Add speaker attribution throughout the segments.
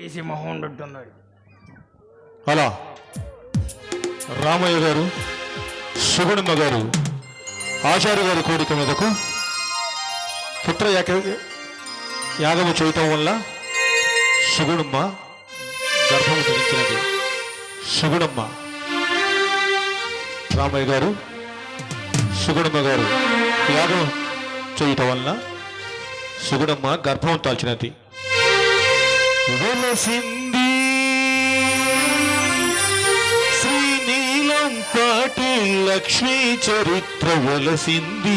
Speaker 1: AC మొహం ఉంటున్నాడు.
Speaker 2: అలా రామయ్య గారు, సుగుణమ్మ గారు ఆచార్య గారి కోరిక మీదకు పుత్ర యాగము చేయటం వల్ల సుగుణమ్మ గర్భము ధరించినది. సుగుణమ్మ రామయ్య గారు, సుగుణమ్మ గారు యాగం చేయటం వల్ల సుగుణమ్మ గర్భం దాల్చినది. వెలసింది శ్రీనీలం పాటి లక్ష్మీ చరిత్ర వెలసింది.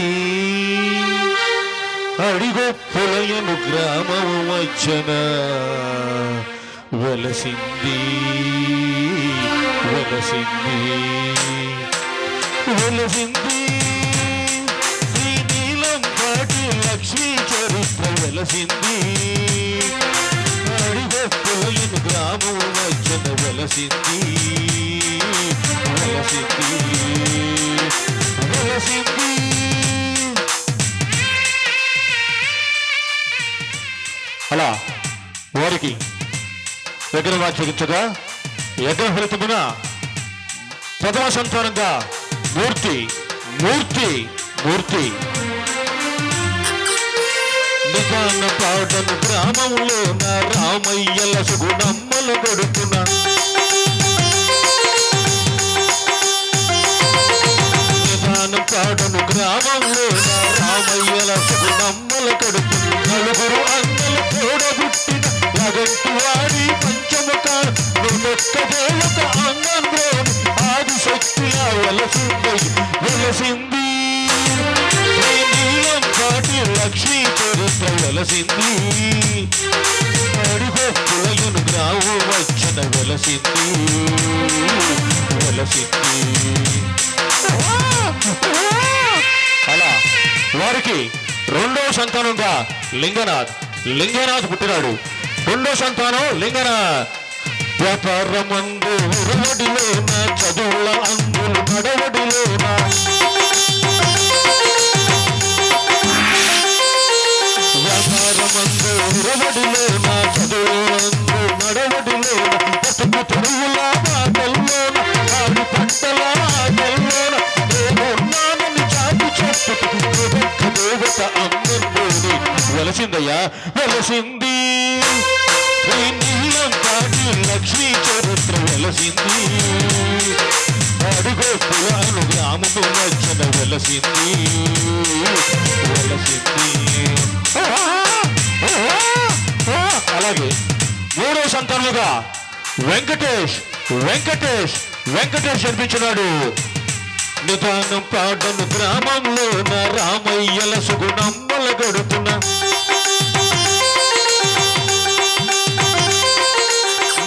Speaker 2: అడిగొప్పులయను గ్రామము మధ్యన వెలసింది. వెలసింది వెలసింది శ్రీనీలం పాటి లక్ష్మీ చరిత్ర వెలసింది. అడిగొప్పులయను గ్రామము మధ్యన వెలసింది. వెలసింది వెలసింది. అలా వారికి యజ్ఞం ఆచరించగా యజ్ఞ ఫలితమున ప్రథమ సంతానంగా మూర్తి మూర్తి మూర్తి నిజాన పాటను గ్రామంలో నా రామయ్యల సుగుణమ్మలు కొడుతున్న నిజాన పాటను గ్రామంలో నా రామయ్యల సుగుణమ్మలు కొడుతున్న నలుగురు అన్నలు తోడబుట్టిన లగంటి వాడి పంచముఖ నొక్క దేవత అంగంలోని ఆది శక్తిలా వెలసింది. వెలసింది నీలం పాటి లక్ష్మీ చరిత్ర వెలసింది. అడిగొప్పులయను గ్రావు వచ్చిన వెలసింది. వెలసింది. అలా వారికి రెండవ సంతానంగా లింగనాథ్ పుట్టినాడు. రెండో సంతానం లింగనాథ్. వ్యాపారమందు ఉరవడిలోన చదువుల అంగులు నడవడిలోన వ్యాపారమందు ఉరవడిలోన చదువుల అంగు నడవడిలోన పసుపు తొడుగుల మాటల్లోన ఆడి పంటల ఆటల్లోన నేనున్నానని చాటి చెప్పుతూ దేవత అమ్మని వెలసిందయ్యా. వెలసింది నీలం పాటి లక్ష్మీ చరిత్ర వెలసింది. అడుగొప్పులను గ్రామము మధ్యన వెలసింది. వెలసింది. అలాగే మూడో సంతానముగా వెంకటేష్ జన్మించినాడు. నిదానం పాటను గ్రామంలో నా రామయ్యల సుగుణమ్మల గడుపున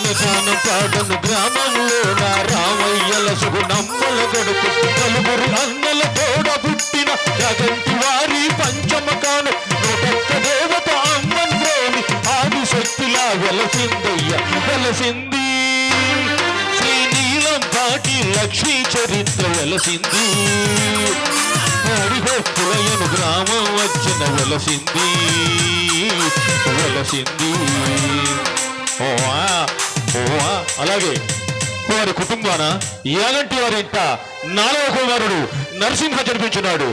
Speaker 2: నిదానం పాటను గ్రామంలో నా రామయ్యల సుగుణమ్మల గడుపు నలుగురు అన్నల తోడ పుట్టిన జగంటి వారి పంచమకాను నొక్క దేవత అమ్మంలోని ఆది శక్తిలా వెలసిందయ్య. వెలసింది శ్రీనీలం పాటి లక్ష్మీ చరిత్ర వెలసింది. అడిగొప్పులయను గ్రామం వచ్చిన వెలసింది. వెలసింది. అలాగే వారి కుటుంబాన యాగంటి వారి ఇంట నాలుగవ కుమారుడు నరసింహ జన్మించినాడు.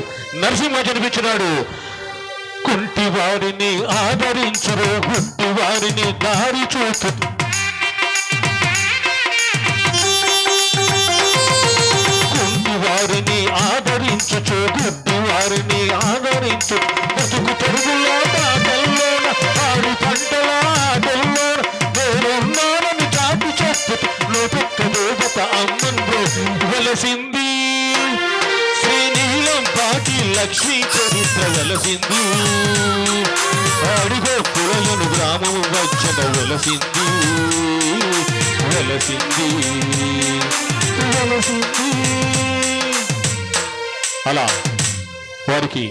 Speaker 2: కుంటి వారిని ఆదరించురు, గుట్టి వారిని దారి చూపు, కుంటి వారిని ఆదరించుచు గుట్టి వారిని ఆదరించు బతుకు తెరుగులో ఆటల్లోన ఆడి పంటల ఆటల్లోన నేనున్నానని చాటి చెప్పుతూ లోపొక్క దేవత అమ్మంలో వెలసింది. శ్రీనీలం పాటి లక్ష్మీ చరిత్ర వెలసింది. అడిగొప్పులయను గ్రామము వచ్చిన వెలసింది. వెలసింది. వెలసింది. అలా వారికి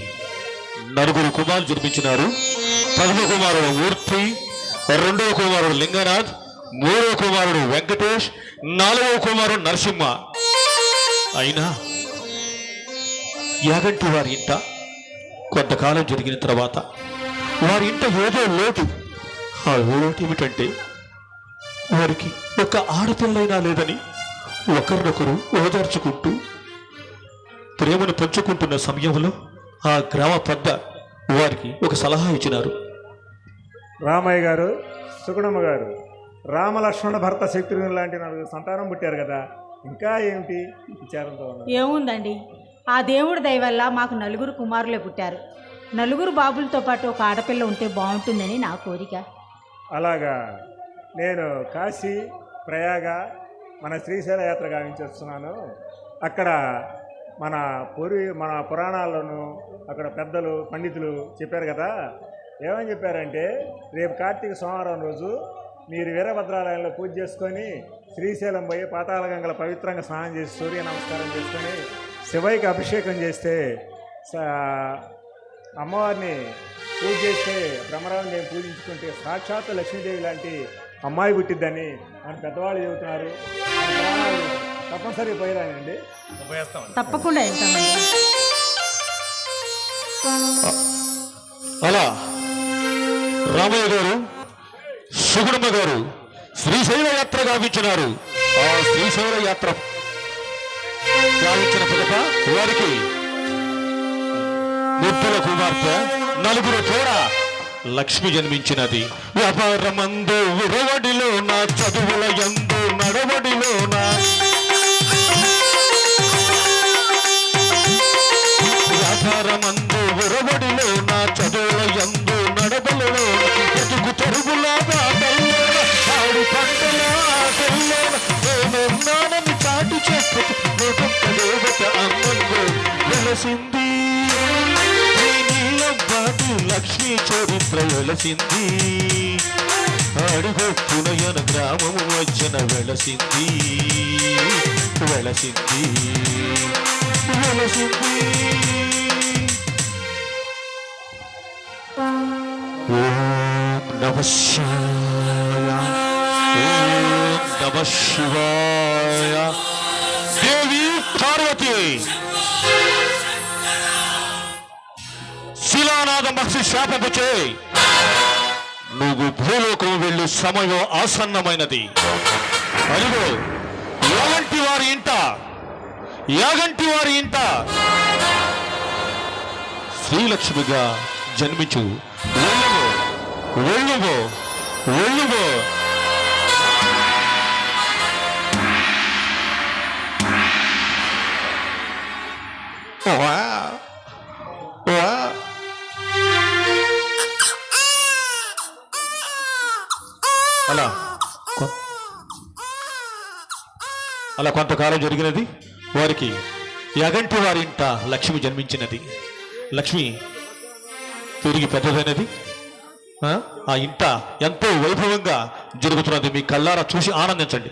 Speaker 2: నలుగురు కుమారులు జన్మించినారు. ప్రథమ కుమారుడు మూర్తి, రెండవ కుమారుడు లింగనాథ్, మూడవ కుమారుడు వెంకటేష్, నాలుగవ కుమారుడు నరసింహ. అయినా యాగంటి వారి ఇంట కొంతకాలం జరిగిన తర్వాత వారి ఇంట ఏదో లోటు. ఆ లోటు ఏమిటంటే వారికి ఒక ఆడపిల్లైనా లేదని ఒకరినొకరు ఓదార్చుకుంటూ ప్రేమను పంచుకుంటున్న సమయంలో ఆ గ్రామ పెద్ద వారికి ఒక సలహా ఇచ్చినారు.
Speaker 1: రామయ్య గారు, సుగుణమ్మ గారు, రామలక్ష్మణ భర్త శత్రుఘ్నులు లాంటి 4 సంతానం పుట్టారు కదా, ఇంకా ఏమిటి విచారంతో ఉన్నారు?
Speaker 3: ఏముందండి, ఆ దేవుడి దయ వల్ల మాకు 4 కుమారులే పుట్టారు. 4 బాబులతో పాటు ఒక ఆడపిల్ల ఉంటే బాగుంటుందని నా కోరిక.
Speaker 1: అలాగా. నేను కాశీ, ప్రయాగ, మన శ్రీశైల యాత్ర గావించి వస్తున్నాను. అక్కడ మన పురాణాల్లోనూ అక్కడ పెద్దలు పండితులు చెప్పారు కదా, ఏమని చెప్పారంటే రేపు కార్తీక సోమవారం రోజు మీరు వీరభద్రాలయంలో పూజ చేసుకొని శ్రీశైలం పోయి పాతాళగంగల పవిత్రంగా స్నానం చేసి సూర్య నమస్కారం చేసుకొని శివయ్యకి అభిషేకం చేస్తే అమ్మవారిని పూజ చేస్తే బ్రహ్మరావుని నేను పూజించుకుంటే సాక్షాత్తు లక్ష్మీదేవి లాంటి అమ్మాయి పుట్టిద్దని మన పెద్దవాళ్ళు చెబుతున్నారు. తప్పనిసరి పోయిరానండి.
Speaker 3: తప్పకుండా వెళ్తామండి.
Speaker 2: అలా రామయ్య గారు, సుగుణమ్మ గారు శ్రీశైల యాత్ర గావించినారు. ఆ శ్రీశైల యాత్ర గావించిన పిదప వారికి ముద్దుల కుమార్తె 4 తోడ లక్ష్మి జన్మించినది. వ్యాపారమందు విరవడిలో నా చదువుల యందు నడవడిలో నా వ్యాపారమందు విరవడిలో నా చదువుల యందు నడవడిలో ఎదుగు తెరుగులా ఆడి పంటల నేనున్నానని చాటి చెప్పుతూ ఒక్కొక్క దేవత అందంలో వెలసింది. లక్ష్మీ చరిత్ర వెలసింది. అడుగొప్పునయన గ్రామము వచ్చిన వెలసింది వెలసింది వెలసింది. ఓం నమః శివాయ, ఓం నమః శివాయ. దేవి పార్వతి శిలానాథ మహర్షి శాపము చేయి, నువ్వు భూలోకం వెళ్ళు సమయం ఆసన్నమైనది. అదిగో యాగంటి వారి ఇంట శ్రీలక్ష్మిగా జన్మించు. వెళ్ళువో వెళ్ళువో వెళ్ళువో. అలా కొంతకాలం జరిగినది. వారికి యాగంటి వారి ఇంట లక్ష్మి జన్మించినది. లక్ష్మి తిరిగి పెద్దదైనది. ఆ ఇంట ఎంతో వైభవంగా జరుగుతున్నది. మీ కళ్ళారా చూసి ఆనందించండి.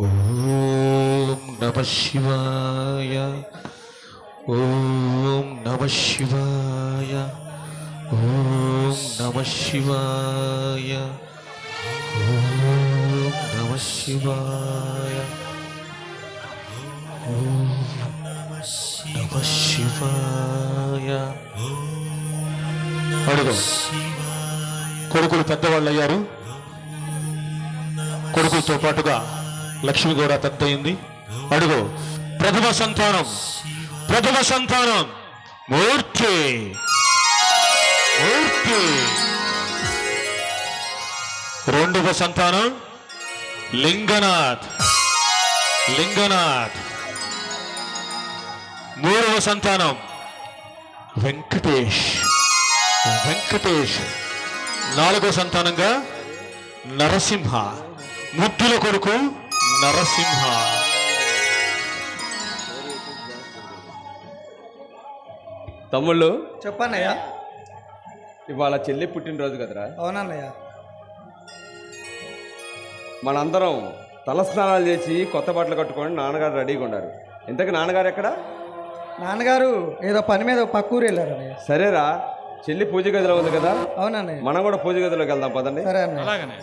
Speaker 2: ఓం నమః శివాయ, ఓం నమః శివాయ, ఓం నమః శివాయ, ఓం నమః శివాయ, ఓం నమః శివాయ. అడుగు. కొడుకులు పెద్దవాళ్ళు అయ్యారు. కొడుకులతో పాటుగా లక్ష్మి కూడా పెద్ద అయింది. అడుగు. ప్రథమ సంతానం మూర్తి. రెండవ సంతానం లింగనాథ్. మూడవ సంతానం వెంకటేష్. నాలుగవ సంతానంగా నరసింహ. ముద్దుల కొడుకు నరసింహ.
Speaker 4: తమ్ముళ్ళు
Speaker 5: చెప్పన్నయ్యా.
Speaker 4: ఇవాళ చెల్లి పుట్టినరోజు కదరా?
Speaker 5: అవునన్నయ్య.
Speaker 4: మనందరం తలస్నానాలు చేసి కొత్త బట్టలు కట్టుకొని నాన్నగారు రెడీగా ఉన్నారు. ఇంతకు నాన్నగారు ఎక్కడ?
Speaker 5: నాన్నగారు ఏదో పని మీద పక్కూరు వెళ్ళారు అన్నయ్య.
Speaker 4: సరేరా, చెల్లి పూజ గదిలో ఉంది కదా,
Speaker 5: అవునన్నయ్య,
Speaker 4: మనం కూడా పూజ గదిలోకి వెళ్దాం పదండి.
Speaker 5: సరే అన్నయ్య.
Speaker 2: అలాగనే.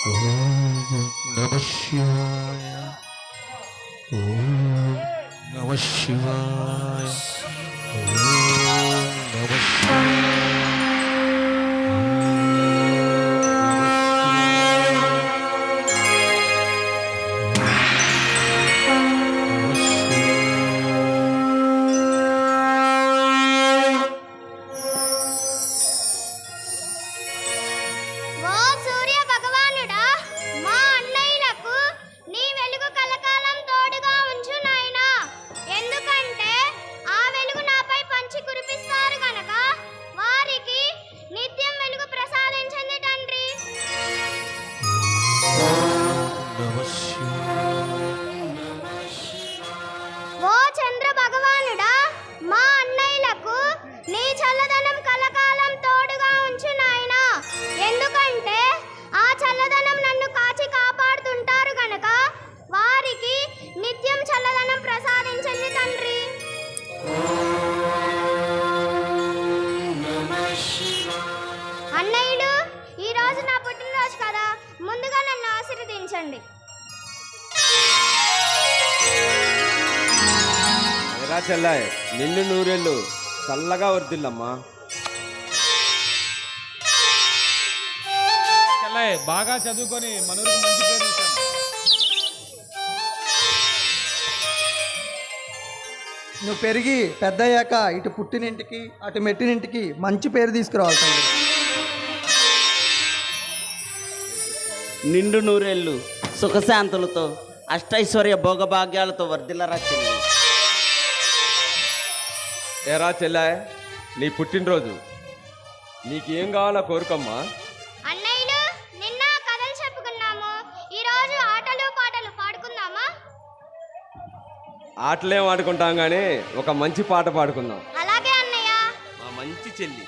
Speaker 2: ఓం నమ శివాయ. ఓం నమ శివాయ. ఓం నమ శివాయ.
Speaker 6: ఓ సూర్య భగవానుడా, మా అన్నయ్యలకు నీ వెలుగు కలకాలం తోడుగా ఉంచు నాయనా. ఎందుకంటే ఆ వెలుగు నాపై పంచి కురిపిస్తారు గనక వారికి నిత్యం వెలుగు ప్రసాదించండి తండ్రి.
Speaker 2: నమ శివాయ.
Speaker 6: ఓ చంద్ర భగవానుడా, మా అన్నయ్యలకు నీ చల్లదనం కలకాలం తోడుగా ఉంచు నాయనా. ఎందుకంటే ఆ చల్లదనం నన్ను కాచి కాపాడుతుంటారు గనక వారికి నిత్యం చల్లదనం ప్రసాదించండి తండ్రి. అన్నయ్యలు, ఈరోజు నా పుట్టినరోజు కదా, ముందుగా నన్ను ఆశీర్వదించండి.
Speaker 4: ఎరా చెల్లాయ్, నిన్ను నూరేళ్ళు చల్లగా వర్దిల్లమ్మా.
Speaker 7: చెల్లయ్య బాగా చదువుకొని మనూరికి మంచి పేరు తెచ్చాను.
Speaker 5: నువ్వు పెరిగి పెద్దయ్యాక ఇటు పుట్టినింటికి అటు మెట్టినింటికి మంచి పేరు తీసుకురావాలి తండ్రి.
Speaker 8: నిండు నూరేళ్ళు సుఖశాంతులతో అష్టైశ్వర్య భోగభాగ్యాలతో వర్ధిల్లరా చెల్లి.
Speaker 4: ఎరా చెల్లాయ్, నీ పుట్టినరోజు నీకేం కావాలో కోరుకమ్మా.
Speaker 6: అన్నయ్యలు, నిన్న కథలు చెప్పుకున్నాము, ఈరోజు ఆటలు పాటలు పాడుకుందామా?
Speaker 4: ఆటలేం ఆడుకుంటాం కానీ ఒక మంచి పాట పాడుకుందాం.
Speaker 6: అలాగే అన్నయ్య.
Speaker 4: మా మంచి చెల్లి.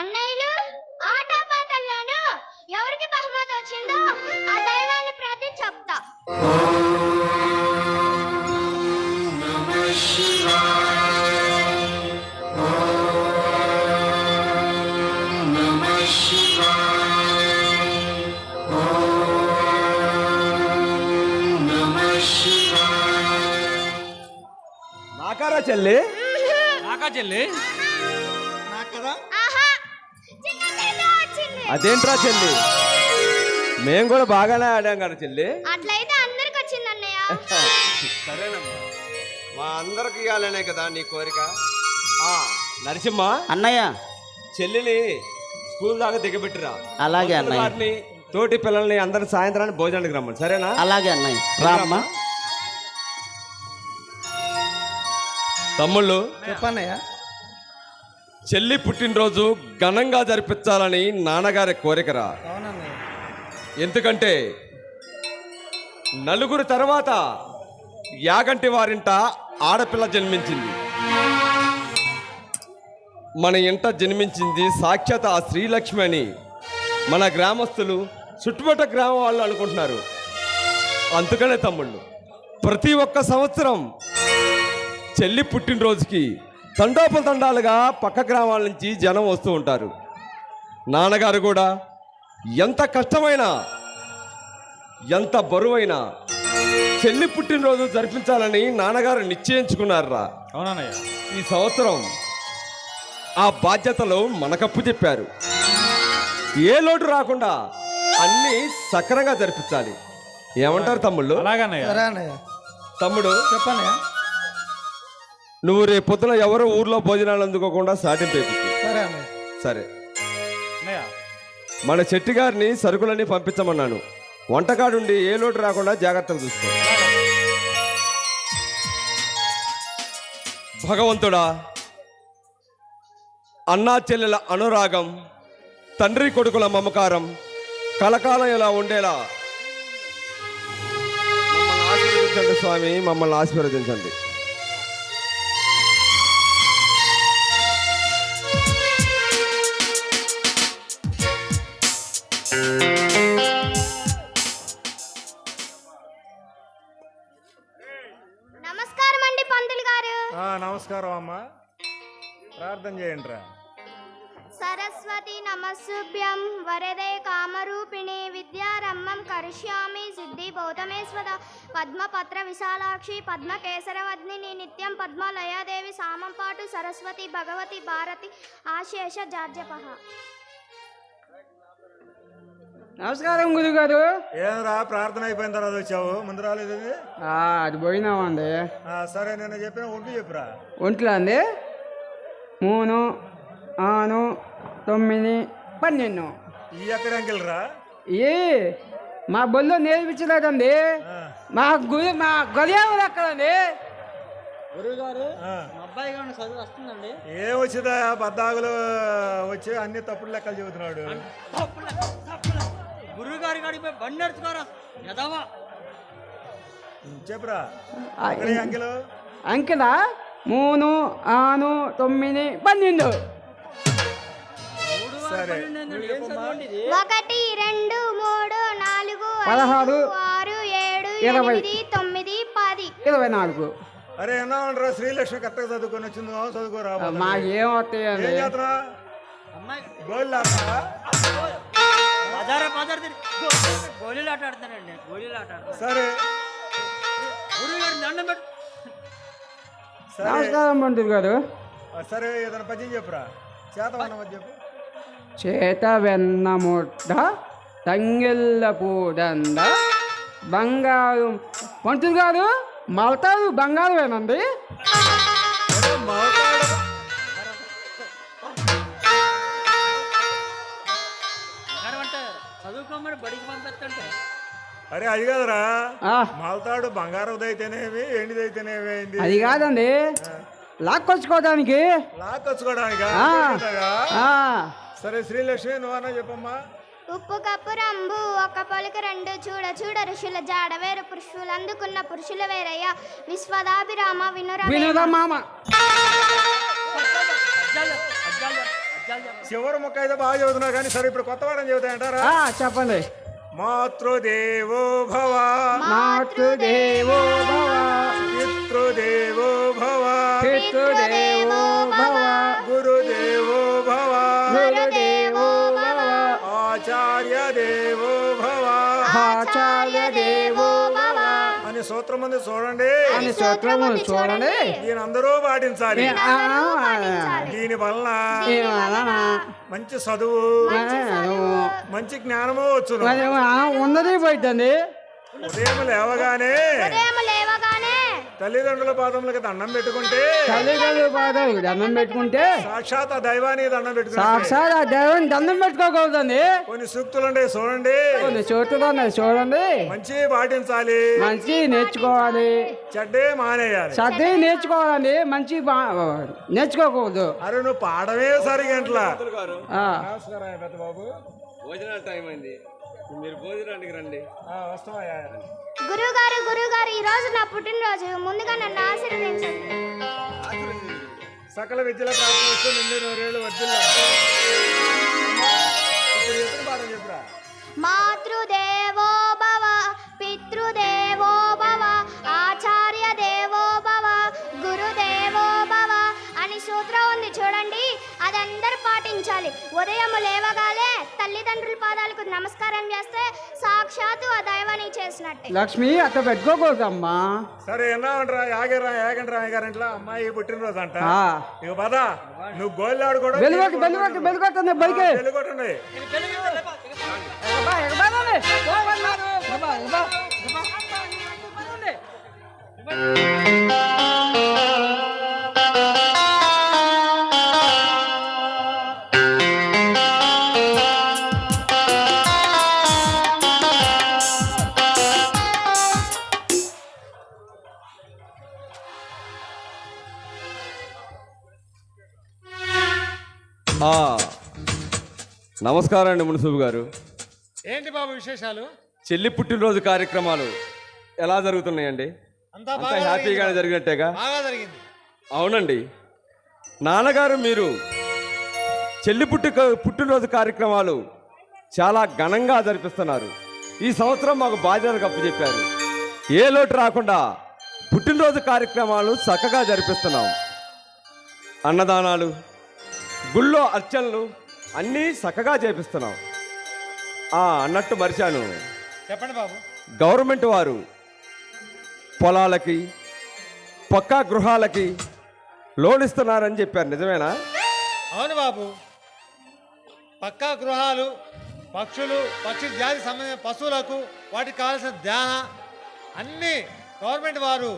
Speaker 6: అన్నయ్యలు ఆటపాటల్లోనూ ఎవరికి బహుమతి వచ్చిందో ఆ దైవాన్ని ప్రార్థన చెప్తా.
Speaker 4: నాకారా చెల్లి?
Speaker 7: నాకా చెల్లి?
Speaker 5: నాకు కదా.
Speaker 6: ఆహా, చిన్న చెల్లి వచ్చింది.
Speaker 4: అదేంట్రా చెల్లి, మేము కూడా బాగానే ఆడాం కదా చెల్లి.
Speaker 6: అట్లయితే అందరికి వచ్చింది అన్నయ్య.
Speaker 4: సరేనమ్మా, మా అందరికి ఇవ్వాలనే కదా నీ కోరిక. నరసింహ,
Speaker 8: అన్నయ్య
Speaker 4: చెల్లిని స్కూల్ దాకా దిగబెట్టిరా.
Speaker 8: అలాగే అన్నయ్య.
Speaker 4: వారిని, తోటి పిల్లల్ని అందరి సాయంత్రాన్ని భోజనానికి రమ్మని, సరేనా?
Speaker 8: అలాగే అన్నయ్య. రామ్మా.
Speaker 4: తమ్ముళ్ళు,
Speaker 5: చెప్పన్నయ్య.
Speaker 4: చెల్లి పుట్టినరోజు ఘనంగా జరిపించాలని నాన్నగారి కోరికరా.
Speaker 5: అవునన్నయ్య.
Speaker 4: ఎందుకంటే నలుగురు తర్వాత యాగంటి వారింట ఆడపిల్ల జన్మించింది. మన ఇంట జన్మించింది సాక్షాత్ ఆ శ్రీలక్ష్మి అని మన గ్రామస్తులు, చుట్టుపక్కల గ్రామం వాళ్ళు అనుకుంటున్నారు. అందుకనే తమ్ముళ్ళు, ప్రతి ఒక్క సంవత్సరం చెల్లి పుట్టినరోజుకి తండాలుగా పక్క గ్రామాల నుంచి జనం వస్తూ ఉంటారు. నాన్నగారు కూడా ఎంత కష్టమైనా, ఎంత బరువైనా చెల్లి పుట్టినరోజు జరిపించాలని నాన్నగారు నిశ్చయించుకున్నారా.
Speaker 7: అవునన్నయ్య.
Speaker 4: ఈ సంవత్సరం ఆ బాధ్యతలు మనకప్పు చెప్పారు. ఏ లోటు రాకుండా అన్నీ సక్రంగా జరిపించాలి. ఏమంటారు తమ్ముళ్ళు?
Speaker 7: అలాగన్నయ్య.
Speaker 5: సరే అన్నయ్య.
Speaker 4: తమ్ముడు,
Speaker 5: చెప్పన్నయ్య.
Speaker 4: నువ్వు రేపు పొద్దున ఎవరో ఊర్లో భోజనాలు అందుకోకుండా సాటింపు వేపించు.
Speaker 5: సరే అన్నయ్య.
Speaker 4: సరే.
Speaker 7: అన్నయ్య,
Speaker 4: మన చెట్టి గారిని సరుకులన్నీ పంపించమన్నాను. వంటకాడుండి ఏ లోటు రాకుండా జాగ్రత్తగా చూసుకో. భగవంతుడా, అన్నా చెల్లెల అనురాగం, తండ్రి కొడుకుల మమకారం కలకాలం ఇలా ఉండేలా మమ్మల్ని ఆశీర్వదించండి స్వామి, మమ్మల్ని ఆశీర్వదించండి.
Speaker 6: నమస్కారం అండి పంతులు గారు.
Speaker 1: నమస్కారం అమ్మా, ప్రార్థన చేయండి రా.
Speaker 6: సరస్వతి నమస్సుభ్యం వరదే కామరూపిణి విద్యారమ్మం కరిష్యామి సిద్ధి బౌతమేశ్వర పద్మపత్ర విశాలాక్షి పద్మకేసరవద్ని నిత్యం పద్మలయాదేవి సామంపాటు సరస్వతి భగవతి భారతి ఆశేష జార్జపహ.
Speaker 9: నమస్కారం గురుగారు.
Speaker 1: ఏమరా ప్రార్థన అయిపోయిన తర్వాత వచ్చావు, ముందు రాలేదు ఇది?
Speaker 9: అది పోయినామండి.
Speaker 1: సరే, నేను చెప్పిన ఒంటి చెప్పురా.
Speaker 9: ఒంట్లో అండి 3, 6, 9, 12.
Speaker 1: ఈ ఎక్కడ అంకెలరా?
Speaker 9: ఏ మా బొల్లో నేర్పించలేదండి. మా గొలియావులు అక్కడండి. గురుగారు, మా అబ్బాయి గారిని చదువు వస్తుందండి.
Speaker 1: ఏం వచ్చిందా? బద్దాగులు వచ్చి అన్ని తప్పుడు లెక్కలు చెబుతున్నాడు.
Speaker 9: గురుగారి గారికి బండి నడుచుకోరా ఎదవా.
Speaker 1: చెప్పురా అంకెలు.
Speaker 9: అంకెలా 3, 6, 9, 12.
Speaker 1: సరే,
Speaker 6: 1, 2, 3, 4, 5, 6, 7, 8, 9, 10.
Speaker 9: 24.
Speaker 1: అరే ఎన్నారా శ్రీలక్ష్మి కరెక్ట్గా చదువుకొని వచ్చింది, చదువుకోరా.
Speaker 9: మాకేం వస్తాయండి.
Speaker 1: ఏం చేస్తున్నా? గోళ్ళు ఆడతావా?
Speaker 9: గోళీలు ఆట ఆడతానండి. గోళీలు ఆట ఆడతాను.
Speaker 1: సరే సరే
Speaker 9: నమస్కారం పంతులు గారు.
Speaker 1: సరే, ఏదైనా పద్యం చెప్పురా. చేతమన్నమా చెప్పు.
Speaker 9: చేత వెన్న ముద్ద తంగెళ్ళ పూదండ బంగారు. పంతులు గారు, మలతారు బంగారమేనండి. చదువుకోమని బడికి పంపిస్తుంటే.
Speaker 1: అరే అది కాదురా, మలతాడు బంగారదైతేనేమి ఎండిదైతేనేమి.
Speaker 9: అది కాదండి, లాక్కొచ్చుకోవడానికి.
Speaker 1: లాక్కొచ్చుకోవడానికా? సరే శ్రీలక్ష్మి, నువ్వన్నా చెప్పమ్మా.
Speaker 6: ఉప్పు కప్పు రంబు ఒక పలుకు రెండు చూడ చూడ ఋషుల జాడ వేరు పురుషులు అందుకున్న పురుషుల వేరయ్య విశ్వదాభిరామ
Speaker 9: వినురా మామ.
Speaker 1: చివరి ముక్క అయితే బాగా చదువుతున్నావు కానీ సరే ఇప్పుడు కొత్త వారం చెబుతాయంటారా?
Speaker 5: చెప్పండి.
Speaker 1: మాతృదేవో భవ,
Speaker 5: మాతృదేవో భవ,
Speaker 1: పితృదేవో భవ,
Speaker 5: పితృదేవో భవ,
Speaker 1: గురుదేవో భవ,
Speaker 5: గురుదేవో భవ,
Speaker 1: ఆచార్య దేవో భవ
Speaker 5: ఆచార్య దేవో భవ
Speaker 1: అని సూత్రం ఉంది చూడండి.
Speaker 5: అని సూత్రము చూడండి.
Speaker 1: దీని అందరూ పాటించాలి. దీని వలన మంచి చదువు, మంచి జ్ఞానము వచ్చును.
Speaker 5: ఉన్నది పోయిందండి.
Speaker 1: ఉదయం లేవగానే
Speaker 6: ఉదయం లేవగానే
Speaker 1: తల్లిదండ్రుల పాదములకు దండం పెట్టుకుంటే,
Speaker 5: తల్లిదండ్రుల పాదం దండం పెట్టుకుంటే
Speaker 1: సాక్షాత్ ఆ దైవానికి దండం పెట్టుకుంటే
Speaker 5: సాక్షాత్ ఆ దేవుని దండం పెట్టుకోకూడదండి.
Speaker 1: కొన్ని సూక్తులు చూడండి.
Speaker 5: కొన్ని చోట్ల చూడండి.
Speaker 1: మంచి పాటించాలి,
Speaker 5: మంచి నేర్చుకోవాలి,
Speaker 1: చెడ్డే మానేయాలి.
Speaker 5: చదివి నేర్చుకోవాలండి, మంచి నేర్చుకోకూడదు.
Speaker 1: అరే నువ్వు పాడమే సరిగంట్లా.
Speaker 5: ఆ,
Speaker 1: నమస్కారం పెద్ద బాబు.
Speaker 4: భోజనాల టైం అయింది, మీరు భోజనానికి రండి.
Speaker 1: వస్తావయ్యా.
Speaker 6: గురుగారు ఈ రోజు నా పుట్టినరోజు. ముందుగా నన్ను ఆశీర్వదించండి.
Speaker 1: సకల విద్యల ప్రాప్తిస్తూ నిండు 100 ఏళ్ళు వర్ధిల్లా. ఇప్పుడు ఎప్పుడు పాఠం చెప్పురా.
Speaker 6: మాతృదేవో భవ, పితృదేవో భవ, ఆచార్య దేవో భవ, గురుదేవో భవ అని సూత్రం ఉంది చూడండి. అది అందరూ పాటించాలి. ఉదయం లేవగానే తల్లిదండ్రుల పాదాలకు నమస్కారం చేస్తే సాక్షాత్తు ఆ దైవానికి చేసినట్టే.
Speaker 5: లక్ష్మి అట్లా పెట్టుకోకూడదమ్మా.
Speaker 1: సరే ఎన్నామంటారా? యాగంట్రా అయ్యగారింట్లో అమ్మాయి పుట్టినరోజు అంట. ఇక పద, నువ్వు గోళ్ళాడు కూడా
Speaker 5: వెలుగొట్టండి బలికే.
Speaker 1: వెలుగొట్టండి.
Speaker 4: నమస్కారం అండి మున్సూబు గారు.
Speaker 7: ఏంటి బాబు విశేషాలు?
Speaker 4: చెల్లి పుట్టినరోజు కార్యక్రమాలు ఎలా జరుగుతున్నాయండి?
Speaker 7: అంతా
Speaker 4: అంతా
Speaker 7: బాగా
Speaker 4: హ్యాపీగానే జరిగినట్టేగా?
Speaker 7: బాగా జరిగింది.
Speaker 4: అవునండి. నాన్నగారు మీరు చెల్లి పుట్టినరోజు కార్యక్రమాలు చాలా ఘనంగా జరిపిస్తున్నారు. ఈ సంవత్సరం మాకు బాధ్యతలు అప్పచెప్పారు. ఏ లోటు రాకుండా పుట్టినరోజు కార్యక్రమాలు చక్కగా జరిపిస్తున్నాం. అన్నదానాలు, గుళ్ళో అర్చనలు అన్నీ చక్కగా చేపిస్తున్నాం. అన్నట్టు మరిచాను,
Speaker 7: చెప్పండి బాబు.
Speaker 4: గవర్నమెంట్ వారు పొలాలకి, పక్కా గృహాలకి లోన్ ఇస్తున్నారని చెప్పారు, నిజమేనా?
Speaker 7: అవును బాబు. పక్కా గృహాలు, పక్షి జాతికి సంబంధించిన పశువులకు వాటికి కావాల్సిన ధ్యాన అన్నీ గవర్నమెంట్ వారు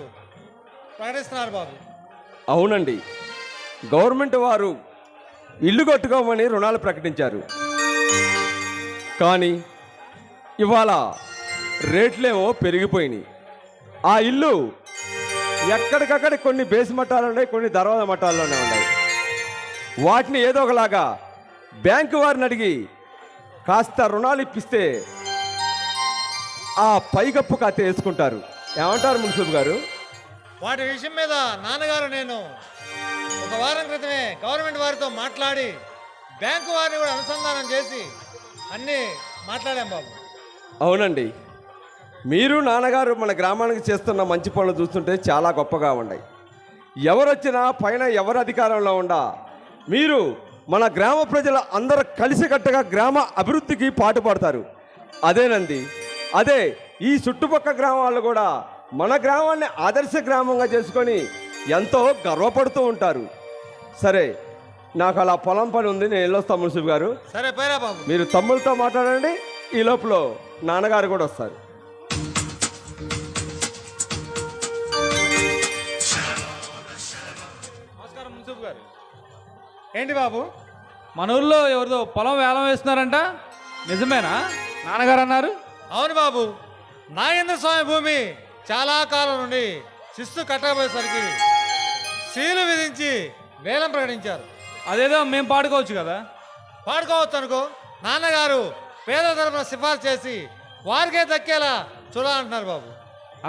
Speaker 7: ప్రకటిస్తున్నారు బాబు.
Speaker 4: అవునండి, గవర్నమెంట్ వారు ఇల్లు కట్టుకోమని రుణాలు ప్రకటించారు. కానీ ఇవాళ రేట్లేమో పెరిగిపోయినాయి. ఆ ఇల్లు ఎక్కడికక్కడ కొన్ని బేస్ మట్టాలు ఉన్నాయి, కొన్ని దర్వాజా మట్టాల్లోనే ఉన్నాయి. వాటిని ఏదో ఒకలాగా బ్యాంకు వారిని అడిగి కాస్త రుణాలు ఇప్పిస్తే ఆ పైకప్పు కథ వేసుకుంటారు. ఏమంటారు మున్సూబు గారు?
Speaker 7: వాటి విషయం మీద నాన్నగారు నేను ఒక వారం క్రితమే గవర్నమెంట్ వారితో మాట్లాడి బ్యాంకు వారిని కూడా అనుసంధానం చేసి అన్నీ మాట్లాడాం బాబు.
Speaker 4: అవునండి, మీరు నాన్నగారు మన గ్రామానికి చేస్తున్న మంచి పనులు చూస్తుంటే చాలా గొప్పగా ఉన్నాయి. ఎవరొచ్చినా పైన ఎవరు అధికారంలో ఉండా మీరు మన గ్రామ ప్రజల అందరూ కలిసికట్టుగా గ్రామ అభివృద్ధికి పాటుపడతారు. అదేనండి, అదే ఈ చుట్టుపక్కల గ్రామాలు కూడా మన గ్రామాన్ని ఆదర్శ గ్రామంగా చేసుకొని ఎంతో గర్వపడుతూ ఉంటారు. సరే, నాకు అలా పొలం పని ఉంది, నేను వెళ్ళొస్తాను మున్సిపల్ గారు.
Speaker 7: సరే పోయిరా బాబు.
Speaker 4: మీరు తమ్ములతో మాట్లాడండి, ఈ లోపల నాన్నగారు కూడా వస్తారు.
Speaker 7: నమస్కారం మున్సిపల్ గారు. ఏంటి బాబు, మన ఊళ్ళో ఎవరిదో పొలం వేలం వేస్తున్నారంట, నిజమేనా? నాన్నగారు అన్నారు. అవును బాబు, నాగేంద్ర స్వామి భూమి చాలా కాలం నుండి శిస్తు కట్టకపోయేసరికి సీలు విధించి వేలం ప్రకటించారు. అదేదో మేము పాడుకోవచ్చు కదా. పాడుకోవచ్చు అనుకో. నాన్నగారు పేద తరపున సిఫార్సు చేసి వారికే దక్కేలా చూడాలంటున్నారు బాబు.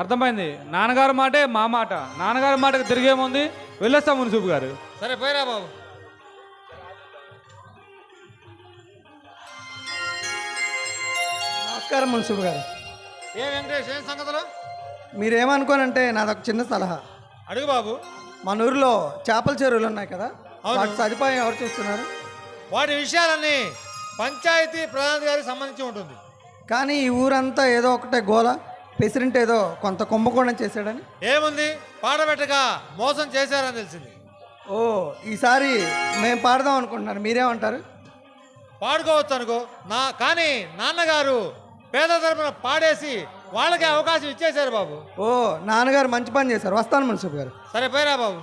Speaker 7: అర్థమైంది. నాన్నగారు మాటే మా మాట. నాన్నగారి మాటకు తిరిగేముంది. వెళ్ళొస్తాం మున్సూబు గారు. సరే పోయిరా బాబు.
Speaker 5: నమస్కారం మున్సిపు గారు.
Speaker 7: ఏ వెంకటేష్, ఏం సంగతులు?
Speaker 5: మీరేమనుకోనంటే నాదొక చిన్న సలహా.
Speaker 7: అడుగు బాబు.
Speaker 5: మన ఊరిలో చేపల చెరువులు ఉన్నాయి కదా,
Speaker 7: అవును.
Speaker 5: వాటి సదుపాయం ఎవరు చూస్తున్నారు?
Speaker 7: వాటి విషయాలన్నీ పంచాయతీ ప్రధాని గారికి సంబంధించి ఉంటుంది.
Speaker 5: కానీ ఈ ఊరంతా ఏదో ఒకటే గోల, ప్రెసిడెంట్ ఏదో కొంత కుంభకోణం చేశాడని.
Speaker 7: ఏముంది, పాడబెట్టగా మోసం చేశారని తెలిసింది.
Speaker 5: ఓ, ఈసారి మేము పాడదాం అనుకుంటున్నాను, మీరేమంటారు?
Speaker 7: పాడుకోవచ్చు అనుకో, కానీ నాన్నగారు పేద తరపున పాడేసి వాళ్ళకి అవకాశం ఇచ్చేశారు బాబు.
Speaker 5: ఓ, నాన్నగారు మంచి పని చేశారు. వస్తాను మున్సిపు గారు.
Speaker 7: సరే పోయిరా బాబు.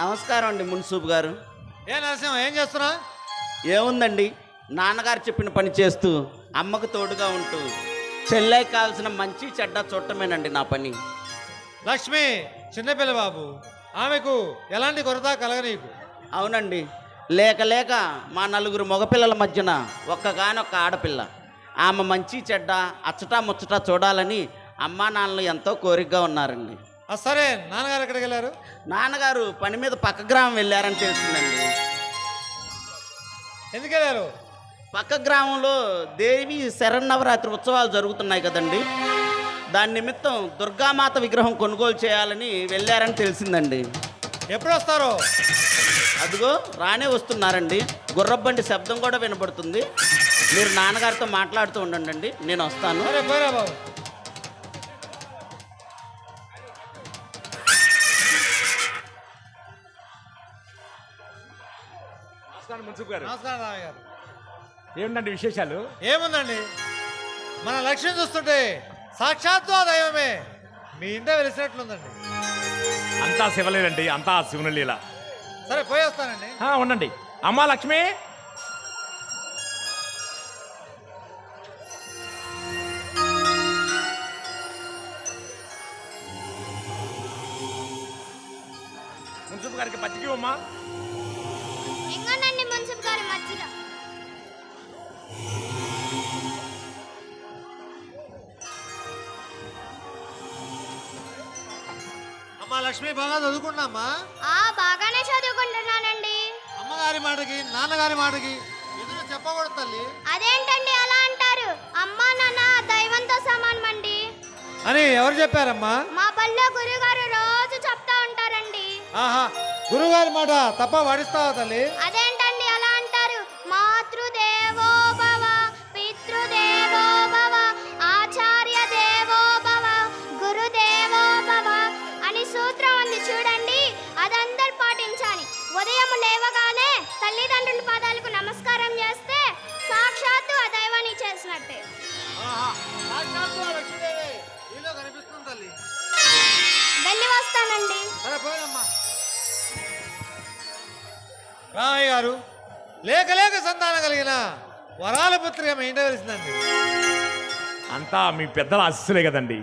Speaker 8: నమస్కారం అండి మున్సూబ్ గారు.
Speaker 7: ఏ నరసింహ, ఏం చేస్తున్నా?
Speaker 8: ఏముందండి, నాన్నగారు చెప్పిన పని చేస్తూ అమ్మకు తోడుగా ఉంటూ చెల్లెకి కావాల్సిన మంచి చెడ్డ చూడటమేనండి నా పని.
Speaker 7: లక్ష్మి చిన్నపిల్ల బాబు, ఆమెకు ఎలాంటి కొరత కలగనీకు.
Speaker 8: అవునండి, లేక లేక మా నలుగురు మగపిల్లల మధ్యన ఒక్కగానొక్క ఆడపిల్ల. ఆమె మంచి చెడ్డ అచ్చటా ముచ్చటా చూడాలని అమ్మా నాన్నలు ఎంతో కోరికగా ఉన్నారండి.
Speaker 7: సరే, నాన్నగారు ఎక్కడికి వెళ్ళారు?
Speaker 8: నాన్నగారు పని మీద పక్క గ్రామం వెళ్ళారని తెలిసిందండి.
Speaker 7: ఎందుకు వెళ్ళారు?
Speaker 8: పక్క గ్రామంలో దేవి శరన్నవరాత్రి ఉత్సవాలు జరుగుతున్నాయి కదండి, దాని నిమిత్తం దుర్గామాత విగ్రహం కొనుగోలు చేయాలని వెళ్ళారని తెలిసిందండి.
Speaker 7: ఎప్పుడు వస్తారో?
Speaker 8: అదిగో రానే వస్తున్నారండి. గుర్రబండి శబ్దం కూడా వినపడుతుంది. మీరు నాన్నగారితో మాట్లాడుతూ ఉండండి, నేను వస్తాను.
Speaker 7: సరే పోయిరా బాబు.
Speaker 1: మున్సిపు గారు,
Speaker 7: నమస్కారం నాన్నగారు.
Speaker 1: ఏమిటండి విశేషాలు?
Speaker 7: ఏముందండి, మన లక్ష్యం చూస్తుంటే సాక్షాత్తు ఆ దైవమే మీ ఇంటే వెలిసినట్లుందండి.
Speaker 1: అంతా శివలేనండి, అంతా శివుని లీల.
Speaker 7: సరే పోయి వస్తానండి.
Speaker 1: ఉండండి. అమ్మా లక్ష్మి, మున్సిపు గారికి పచ్చికి అమ్మా.
Speaker 6: ఇంకోనండి మున్సిపు గారు మజ్జిగ.
Speaker 7: అమ్మా లక్ష్మి, బాగా చదువుకున్నామ్మా?
Speaker 6: బాగానే చదువుకుంటున్నానండి.
Speaker 7: అమ్మగారి మాటకి నాన్నగారి మాటకి ఎదురు చెప్పకూడదు తల్లి.
Speaker 6: అదేంటండి అలా అంటారు? అమ్మా నాన్న దైవంతో సమానమండి
Speaker 7: అని ఎవరు చెప్పారమ్మా?
Speaker 6: మా పల్లె గురుగారు రోజు చెప్తా ఉంటారండి.
Speaker 7: ఆహా, గురుగారి మాట తప్ప వాడిస్తావా తల్లి?
Speaker 6: అదేంటండి అలా అంటారు? మాతృదేవో భవ, పితృదేవో భవ, ఆచార్య దేవో భవ, గురుదేవో భవ అని సూత్రం ఉంది చూడండి, అదందరూ పాటించాలి. ఉదయం లేవగానే తల్లిదండ్రుల పాదాలకు నమస్కారం చేస్తే సాక్షాత్తు ఆ దైవాన్ని చేసినట్టే.
Speaker 7: ఆహా, సాక్షాత్తు ఆ లక్ష్మీదేవి నీలో కనిపిస్తుంది తల్లి.
Speaker 6: వెళ్ళి వస్తానండి.
Speaker 7: సరే పోయినమ్మా. రామయ్య గారు, లేక లేక సంతానం కలిగిన వరాల పుత్రిక మీ ఇంట వెలిసిందండి.
Speaker 1: అంతా మీ పెద్దల ఆశీస్సులే కదండి.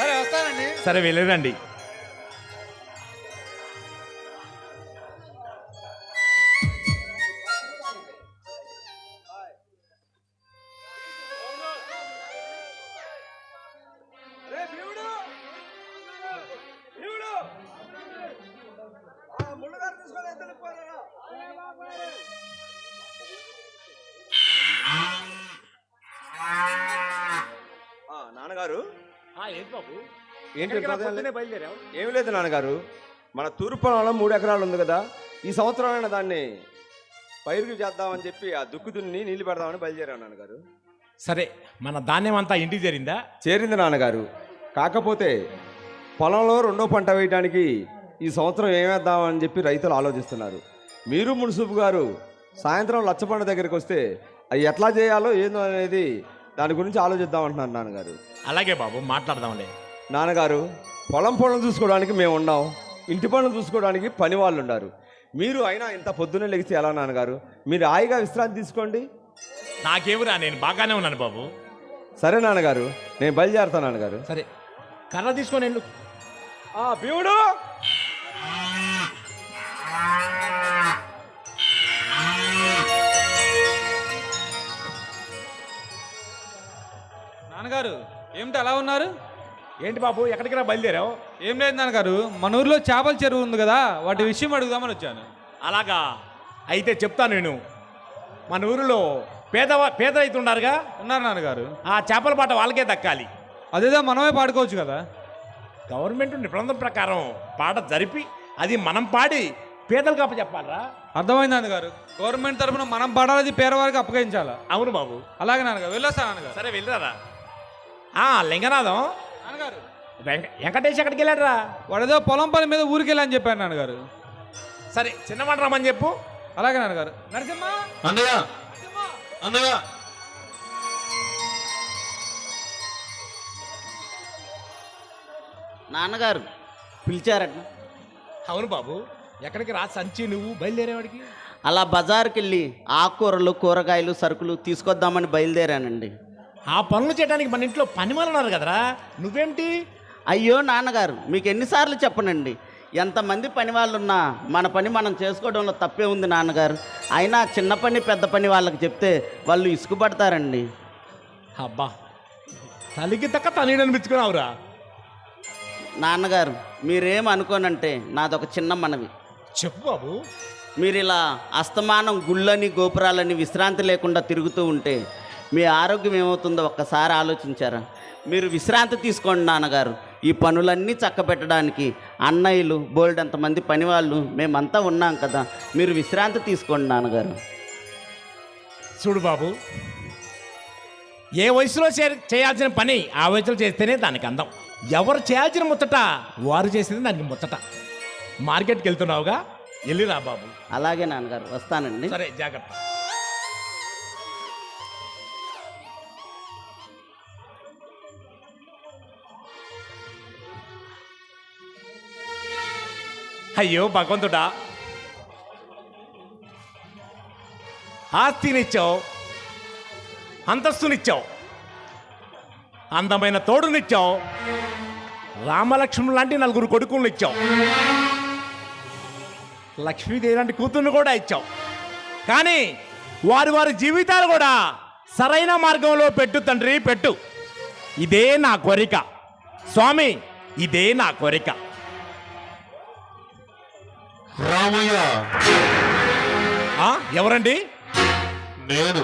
Speaker 7: సరే వస్తానండి.
Speaker 1: సరే వెళ్ళరండి.
Speaker 4: నాన్నగారు,
Speaker 1: ఏంటి బాబు,
Speaker 4: ఏంటి
Speaker 1: బయలుదేరావు?
Speaker 4: ఏమి లేదు నాన్నగారు, మన తూర్పు పొలంలో 3 ఎకరాలు ఉంది కదా, ఈ సంవత్సరం దాన్ని పైరుగు చేద్దామని చెప్పి ఆ దుక్కు దున్ని నీళ్లు పెడదామని బయలుదేరాను నాన్నగారు.
Speaker 1: సరే, మన ధాన్యం అంతా ఇంటికి చేరిందా?
Speaker 4: చేరింది నాన్నగారు. కాకపోతే పొలంలో 2వ పంట వేయడానికి ఈ సంవత్సరం ఏమేద్దామని చెప్పి రైతులు ఆలోచిస్తున్నారు. మీరు మున్సిపు గారు సాయంత్రం లచ్చపండు దగ్గరికి వస్తే అవి ఎట్లా చేయాలో ఏందో అనేది దాని గురించి ఆలోచిద్దామంటున్నాను నాన్నగారు.
Speaker 1: అలాగే బాబు, మాట్లాడదాంలే.
Speaker 4: నాన్నగారు, పొలం చూసుకోవడానికి మేము ఉన్నాం, ఇంటి పనులు చూసుకోవడానికి పని వాళ్ళు ఉన్నారు. మీరు అయినా ఇంత పొద్దున్నే లెగిస్తే ఎలా నాన్నగారు? మీరు హాయిగా విశ్రాంతి తీసుకోండి.
Speaker 1: నాకేమిరా, నేను బాగానే ఉన్నాను బాబు.
Speaker 4: సరే నాన్నగారు, నేను బయలుదేరుతాను నాన్నగారు.
Speaker 1: సరే, కర్ర తీసుకొని వెళ్ళు.
Speaker 4: భీముడు,
Speaker 7: నాన్నగారు ఏమిటి అలా ఉన్నారు?
Speaker 1: ఏంటి బాబు, ఎక్కడికి రా బయలుదేరావు?
Speaker 7: ఏం లేదు నాన్నగారు, మన ఊర్లో చేపల చెరువు ఉంది కదా, వాటి విషయం అడుగుదామని వచ్చాను.
Speaker 1: అలాగా, అయితే చెప్తాను నేను. మన ఊరిలో పేద రైతు ఉన్నారుగా,
Speaker 7: ఉన్నారు నాన్నగారు.
Speaker 1: ఆ చేపల పాట వాళ్ళకే దక్కాలి.
Speaker 7: అదేదో మనమే పాడుకోవచ్చు కదా.
Speaker 1: గవర్నమెంట్ నిబంధన ప్రకారం పాట జరిపి అది మనం పాడి పేదలకు అప్పచెప్పాలరా.
Speaker 7: అర్థమైంది నాన్నగారు. గవర్నమెంట్ తరఫున మనం పాడాలి, పేదవారికి అప్పగించాలా.
Speaker 1: అవును బాబు.
Speaker 7: అలాగే నాన్నగారు, వెళ్ళొస్తా నాన్నగారు.
Speaker 1: సరే వెళ్ళరారా. లింగనాథం
Speaker 7: నాన్నగారు,
Speaker 1: వెంకటేష్ ఎక్కడికి వెళ్ళాడరా?
Speaker 7: వాడేదో పొలం పని మీద ఊరికి వెళ్ళని చెప్పాను నాన్నగారు.
Speaker 1: సరే చిన్నమాట రమ్మని చెప్పు.
Speaker 7: అలాగే నాన్నగారు. నరసింహ,
Speaker 2: అన్నయ్య అన్నయ్య
Speaker 8: నాన్నగారు పిలిచారట.
Speaker 1: అవును బాబు. ఎక్కడికి రా సంచి నువ్వు బయలుదేరేవాడికి?
Speaker 8: అలా బజారుకి వెళ్ళి ఆకుకూరలు, కూరగాయలు, సరుకులు తీసుకొద్దామని బయలుదేరానండి.
Speaker 1: ఆ పనులు చేయడానికి మన ఇంట్లో పని వాళ్ళు ఉన్నారు కదరా, నువ్వేమిటి?
Speaker 8: అయ్యో నాన్నగారు, మీకు ఎన్నిసార్లు చెప్పనండి, ఎంతమంది పని వాళ్ళు ఉన్నా మన పని మనం చేసుకోవడంలో తప్పే ఉంది నాన్నగారు. అయినా చిన్న పని పెద్ద పని వాళ్ళకి చెప్తే వాళ్ళు ఇసుకుపడతారండి.
Speaker 1: అబ్బా, తలికి తక్క తనీడనిపించుకున్నావురా.
Speaker 8: నాన్నగారు మీరేం అనుకోనంటే నాదొక చిన్న మనవి.
Speaker 1: చెప్పు బాబు.
Speaker 8: మీరు ఇలా అస్తమానం గుళ్ళని గోపురాలని విశ్రాంతి లేకుండా తిరుగుతూ ఉంటే మీ ఆరోగ్యం ఏమవుతుందో ఒక్కసారి ఆలోచించారా? మీరు విశ్రాంతి తీసుకోండి నాన్నగారు. ఈ పనులన్నీ చక్కబెట్టడానికి అన్నయ్యలు, బోల్డ్ అంతమంది పనివాళ్ళు మేమంతా ఉన్నాం కదా, మీరు విశ్రాంతి తీసుకోండి నాన్నగారు.
Speaker 1: చూడు బాబు, ఏ వయసులో చేయాల్సిన పని ఆ వయసులో చేస్తేనే దానికి అందం. ఎవరు చేయాల్సిన ముచ్చట వారు చేసేది దానికి ముచ్చట. మార్కెట్కి వెళ్తున్నావుగా, వెళ్ళిరా బాబు.
Speaker 8: అలాగే నాన్నగారు, వస్తానండి.
Speaker 1: సరే, జాగ్రత్త. అయ్యో భగవంతుడా, ఆస్తినిచ్చావు, అంతస్తునిచ్చావు, అందమైన తోడునిచ్చావు, రామలక్ష్మణుడు లాంటి 4 కొడుకులను ఇచ్చావు, లక్ష్మీదేవి లాంటి కూతుర్ని కూడా ఇచ్చావు. కానీ వారి జీవితాలు కూడా సరైన మార్గంలో పెట్టు తండ్రి, పెట్టు. ఇదే నా కోరిక స్వామి, ఇదే నా కోరిక.
Speaker 2: రామయ్య,
Speaker 1: ఎవరండి?
Speaker 2: నేను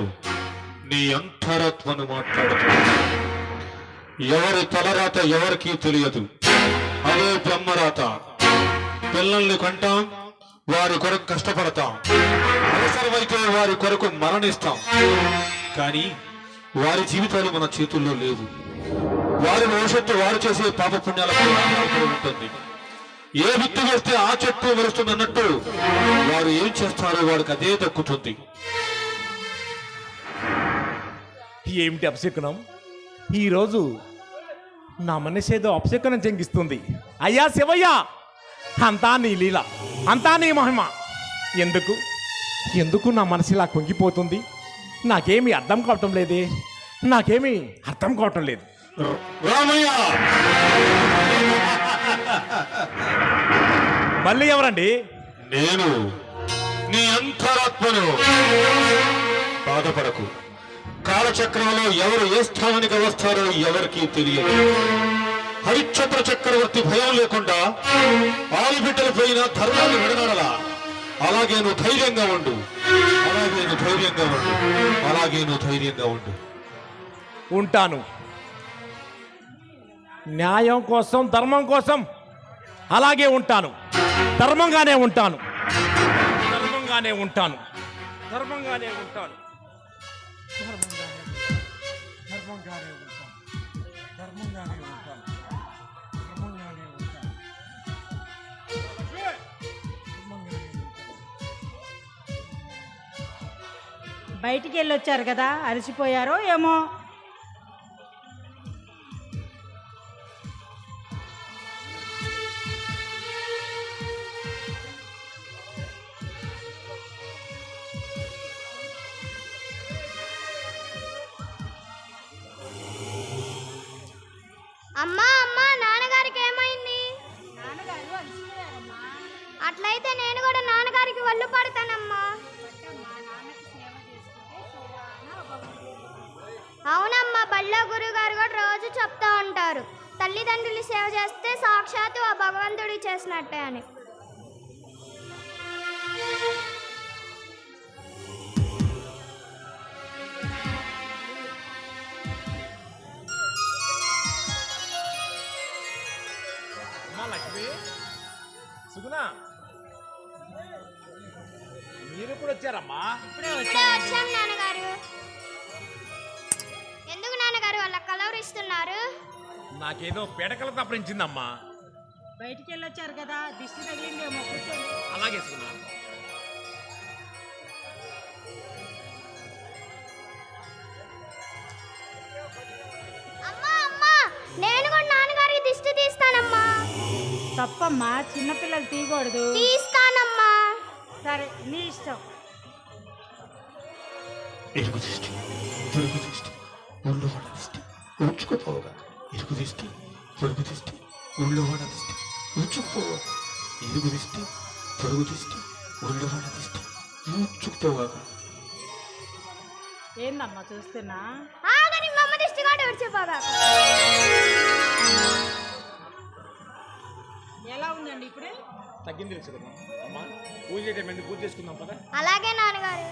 Speaker 2: నీ అంతరాత్మను మాట్లాడుతున్నాను. ఎవరి తలరాత ఎవరికీ తెలియదు, అదే బ్రహ్మరాత. పిల్లల్ని కంటాం, వారి కొరకు కష్టపడతాం, అవసరమైతే వారి కొరకు మరణిస్తాం. కానీ వారి జీవితాలు మన చేతుల్లో లేవు. వారి భవిష్యత్తు వారు చేసే పాపపుణ్యాలకు ఆధారపడి ఉంటుంది. ఏ విత్తు వేస్తే ఆ చెట్టు వెలుస్తుంది అన్నట్టు వారు ఏం చేస్తారో వారికి అదే దక్కుతుంది.
Speaker 1: ఏమిటి అపశకునం? ఈరోజు నా మనసేదో అపశకునం చెంగిస్తుంది. అయ్యా శివయ్య, అంతా నీ లీల, అంతా నీ మహిమ. ఎందుకు నా మనసు ఇలా కుంగిపోతుంది? నాకేమీ అర్థం కావటం లేదే, నాకేమీ అర్థం కావటం లేదు.
Speaker 2: రామయ్య,
Speaker 1: మళ్ళీ ఎవరండి?
Speaker 2: నేను నీ అంతరాత్మను. బాధపడకు. కాలచక్రంలో ఎవరు ఏ స్థానానికి వస్తారో ఎవరికీ తెలియదు. హరిశ్చంద్ర చక్రవర్తి భయం లేకుండా ఆలుబిడ్డలు పోయిన ధర్మాన్ని విడనాడలా. అలాగే నువ్వు ధైర్యంగా ఉండు, అలాగే నువ్వు ధైర్యంగా ఉండు, అలాగే నువ్వు ధైర్యంగా ఉండు.
Speaker 1: ఉంటాను. న్యాయం కోసం, ధర్మం కోసం అలాగే ఉంటాను. ధర్మంగానే ఉంటాను, ధర్మంగానే ఉంటాను, ధర్మంగానే ఉంటాను, ధర్మంగానే ఉంటాను, ధర్మంగానే ఉంటాను, ధర్మంగానే ఉంటాను.
Speaker 3: బయటికి వెళ్ళొచ్చారు కదా, అలసిపోయారో ఏమో.
Speaker 6: అమ్మా అమ్మా, నాన్నగారికి ఏమైంది? అట్లయితే నేను కూడా నాన్నగారికి ఒళ్ళు పడతానమ్మా. అవునమ్మా, బళ్ళో గురుగారు కూడా రోజు చెప్తా ఉంటారు, తల్లిదండ్రులు సేవ చేస్తే సాక్షాత్తు ఆ భగవంతుడు చేసినట్టే అని.
Speaker 10: సుగుణా మీరు ఎప్పుడు వచ్చారమ్మా?
Speaker 6: ఇప్పుడే వచ్చాం నాన్నగారు. ఎందుకు నాన్నగారు వాళ్ళ కలవరిస్తున్నారు?
Speaker 10: నాకేదో పీడకల తప్పరించిందమ్మా.
Speaker 3: బయటికి వెళ్ళొచ్చారు కదా, దిష్టి తగిలిందేమో, కూర్చోండి.
Speaker 10: అలాగే సుగుణా.
Speaker 6: అమ్మా అమ్మా, నేను కూడా నాన్నగారికి దిష్టి తీస్తానమ్మా.
Speaker 3: తప్పమ్మా, చిన్నపిల్లలు తీయకూడదు.
Speaker 6: తీస్తానమ్మా.
Speaker 3: సరే, నీ ఇష్టం.
Speaker 2: ఇరుగు దిష్టి, పొరుగు దిష్టి, ఊళ్ళో వాడ దిష్టి ఉంచుకుపోగా. ఇరుగు దిష్టి, పొరుగు దిష్టి, ఊళ్ళో వాడ దిష్టి ఉంచుకుపోగా. ఇరుగు దిష్టి, పొరుగు దిష్టి, ఊళ్ళో వాడ దిష్టి ఉంచుకుపోగా.
Speaker 3: ఏందమ్మా చూస్తున్నా?
Speaker 6: ఆగని మా అమ్మ దిష్టి కూడా విడిచిపోగా.
Speaker 3: ఎలా ఉందండి ఇప్పుడే?
Speaker 10: తగ్గింది సుగుణా. అమ్మా పూజ చేయడం పూజ చేసుకుందాం పద.
Speaker 6: అలాగే నాన్నగారు.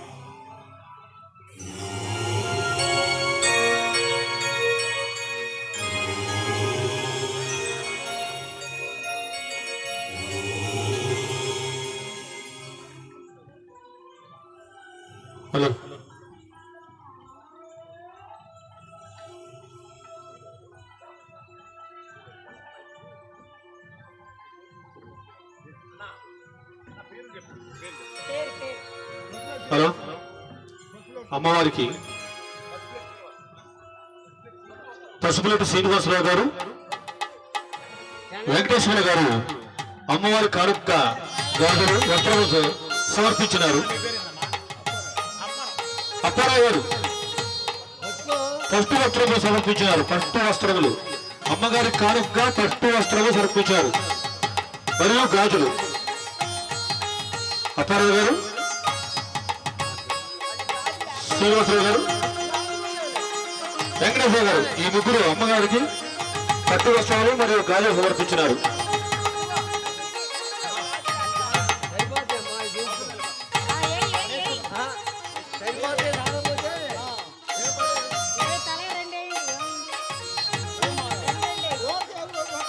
Speaker 2: Hello, hello. అమ్మవారికి పసుపులేటి శ్రీనివాసరావు గారు, వెంకటేశ్వర గారు అమ్మవారి కానుక గాజులు వస్త్రము సమర్పించినారు. అప్పారావు గారు పట్టు వస్త్రములు సమర్పించినారు. పట్టు వస్త్రములు అమ్మగారి కానుకగా పట్టు వస్త్రములు సమర్పించారు మరియు గాజులు. అప్పారావు గారు, శ్రీనివాసరావు గారు, వెంకటేశ్వర గారు ఈ ముగ్గురు అమ్మగారికి పట్టు వస్త్రాలు మరియు గాజులు సమర్పించినారు.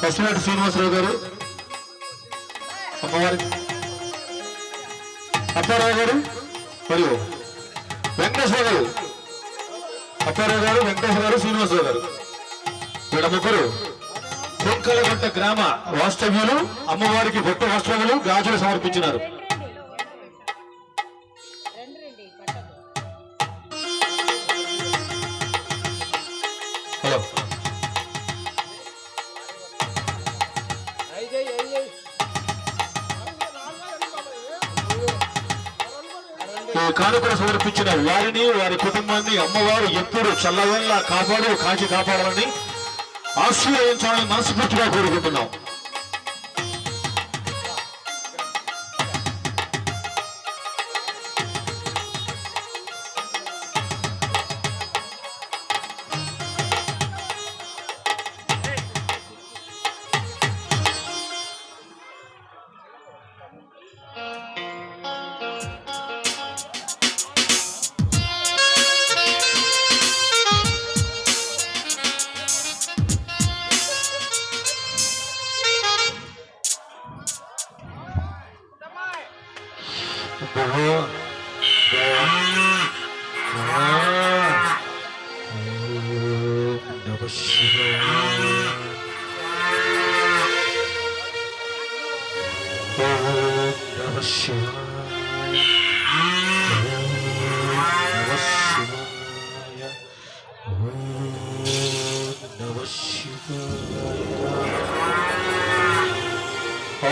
Speaker 2: పసుపులేటి శ్రీనివాసరావు గారు అమ్మవారికి, అప్పారావు గారు మరియు వెంకటేశ్వర గారు, అప్పారావు గారు, వెంకటేశ్వర గారు, శ్రీనివాసరావు గారు వీళ్ళ ముగ్గురు కొంకలగుంట గ్రామ వాస్తవ్యులు అమ్మవారికి భక్త వస్త్రములు గాజులు సమర్పించినారు. హలో, ఈ కానుకలు సమర్పించిన వారిని, వారి కుటుంబాన్ని అమ్మవారు ఎప్పుడు చల్లవల్ల కాచి కాపాడాలని ఆశీర్వదించాలని మనస్ఫూర్తిగా కోరుకుంటున్నాం.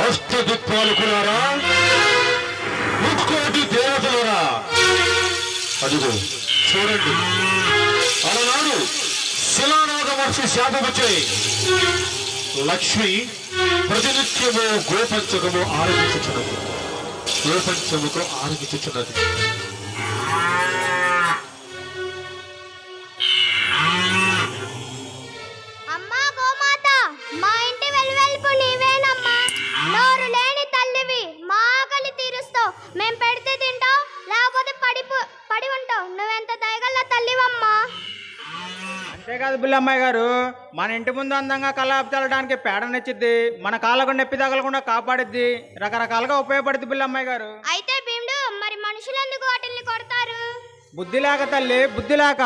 Speaker 2: అష్టదిక్పాలకులారా, ముక్కోటి దేవతలారా, అదిగో చూడండి, అలనాడు శిలానాగ మహర్షి శాపముచే లక్ష్మి ప్రతినిత్యము గోపంచకము ఆరంభించుచున్నది. గోపంచముకు ఆరంభించుచున్నది.
Speaker 6: అమ్మా గోమాత, మా ఇంటి వెలువెలుపు నీవేనమ్మా. నోరు లేని తల్లివి, మా ఆకలి తీరుస్తావు. మేం పెడితే తింటావు, లేకపోతే పడి ఉంటావు. నువ్వెంత దయగల తల్లివమ్మా.
Speaker 10: అంతే
Speaker 7: అంతేకాదు బుల్లమ్మాయి గారు, మన ఇంటి ముందు అందంగా కల్లాపు చల్లడానికి పేడ నచ్చిద్ది, మన కాళ్ళకు నొప్పి తగలకుండా కాపాడిద్ది, రకరకాలుగా ఉపయోగపడుద్ది బుల్లమ్మాయి గారు.
Speaker 6: అయితే భీముడు మరి మనుషులు ఎందుకు వాటిల్ని కొడతారు?
Speaker 7: బుద్ధి లేక తల్లి, బుద్ధి లేక.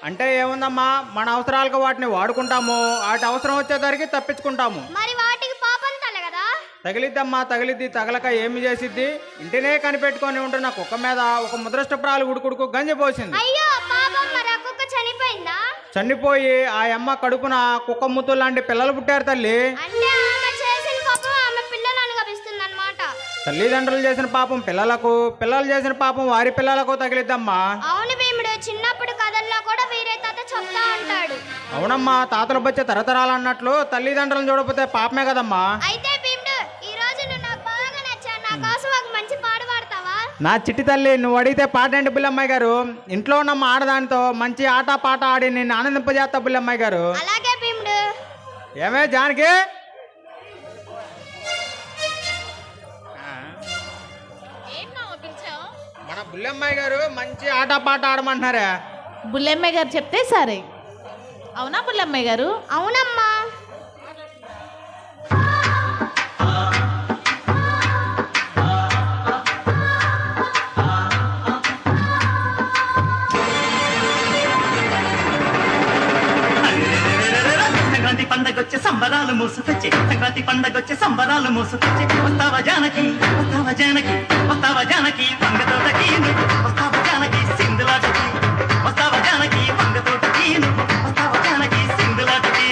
Speaker 7: అంటే ఏముందమ్మా, మన అవసరాలకు వాటిని వాడుకుంటాము, వాటి అవసరం వచ్చేసరికి తప్పించుకుంటాము.
Speaker 6: మరి వాటికి పాపం తలగదా?
Speaker 7: తగిలిద్దమ్మా, తగిలిద్ది. తగలక ఏమి చేసిద్ది? ఇంటినే కనిపెట్టుకొని ఉంటున్న కుక్క మీద ఒక ముద్రష్టప్రాలు ఉడుకుడుకు గంజి పోసింది.
Speaker 6: అయ్యో పాపం, మరి ఆ కుక్క చనిపోయిందా?
Speaker 7: చనిపోయి ఆ అమ్మ కడుపున కుక్క ముద్దు లాంటి పిల్లలు పుట్టారు తల్లి.
Speaker 6: అంటే ఆమె చేసిన పాపం ఆమె పిల్లలను గభిస్తుందన్నమాట.
Speaker 7: తల్లిదండ్రులు చేసిన పాపం పిల్లలకు, పిల్లలు చేసిన పాపం వారి పిల్లలకు తగిలిద్దమ్మా.
Speaker 6: అవును భీముడు, చిన్నప్పుడు కథల్లో కూడా వీరే తాత చెప్తా ఉంటాడు.
Speaker 7: అవునమ్మా, తాతలు వచ్చే తరతరాలు అన్నట్లు తల్లిదండ్రులను చూడకపోతే పాపమే కదమ్మా.
Speaker 6: అయితే భీముడు, ఈ రోజు నువ్వు నాకు బాగా నచ్చావు. నా కోసం ఒక మంచి పాట పాడతావా?
Speaker 7: నా చిట్టి తల్లి, నువ్వు అడిగితే పాటండి బుల్లమ్మాయి గారు. ఇంట్లో ఉన్న మా ఆడదానితో మంచి ఆట పాట ఆడి నేను ఆనందింపజేస్తా బుల్లమ్మాయి గారు.
Speaker 6: అలాగే భీముడు.
Speaker 7: ఏమే జానకి, మన బుల్లమ్మాయి గారు మంచి ఆట పాట ఆడమంటున్నారా?
Speaker 9: బుల్లెమ్మ గారు చెప్తే సరే. అవునా బుల్లెమ్మ గారు?
Speaker 6: అవునమ్మా.
Speaker 11: సంక్రాంతి పండగొచ్చే సంబరాలు మోసుకొచ్చే, సంక్రాంతి పండగొచ్చే సంబరాలు మోసుకొచ్చే. వస్తావా జానకి, వస్తావా జానకి, వస్తావా జానకి వంగతోటకి, వస్తావా జానకి సింధులాటకి, వస్తావా జానకి వంగతోటకి, వస్తావా జానకి సింధులాటకి.